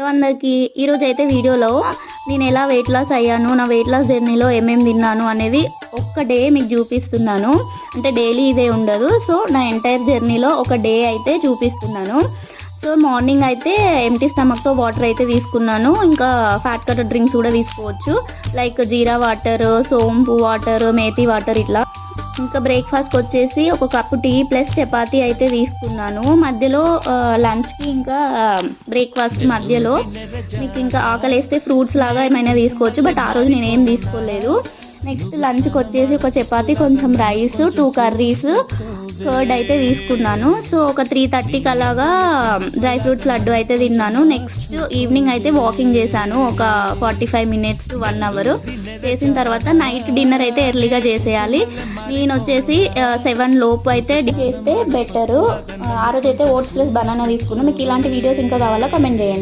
అందరికీ ఈరోజు అయితే వీడియోలో నేను ఎలా వెయిట్ లాస్ అయ్యాను, నా వెయిట్ లాస్ జర్నీలో ఏమేమి తిన్నాను అనేది ఒక్క డే మీకు చూపిస్తున్నాను. అంటే డైలీ ఇదే ఉండదు. సో నా ఎంటైర్ జర్నీలో ఒక డే అయితే చూపిస్తున్నాను. సో మార్నింగ్ అయితే ఎంటీ స్టమక్తో వాటర్ అయితే తీసుకున్నాను. ఇంకా ఫ్యాట్ కటర్ డ్రింక్స్ కూడా తీసుకోవచ్చు, లైక్ జీరా వాటర్, సోంపు వాటర్, మేతి వాటర్ ఇట్లా. ఇంకా బ్రేక్ఫాస్ట్కి వచ్చేసి ఒక కప్పు టీ ప్లస్ చపాతీ అయితే తీసుకున్నాను. మధ్యలో లంచ్కి ఇంకా బ్రేక్ఫాస్ట్ మధ్యలో మీకు ఇంకా ఆకలి వేస్తే ఫ్రూట్స్ లాగా ఏమైనా తీసుకోవచ్చు, బట్ ఆ రోజు నేనేం తీసుకోలేదు. నెక్స్ట్ లంచ్కి వచ్చేసి ఒక చపాతీ, కొంచెం రైస్, 2 కర్రీస్, కర్డ్ అయితే తీసుకున్నాను. సో ఒక 3:30కి అలాగా డ్రై ఫ్రూట్స్ లడ్డు అయితే తిన్నాను. నెక్స్ట్ ఈవినింగ్ అయితే వాకింగ్ చేశాను, ఒక 45 మినిట్స్ టు 1 అవర్. చేసిన తర్వాత నైట్ డిన్నర్ అయితే ఎర్లీగా చేసేయాలి. నేను వచ్చేసి 7 లోపు అయితే చేస్తే బెటరు. ఆ రోజు అయితే ఓట్స్ ప్లస్ బనానా తీసుకున్నాను. మీకు ఇలాంటి వీడియోస్ ఇంకా కావాలా, కమెంట్ చేయండి.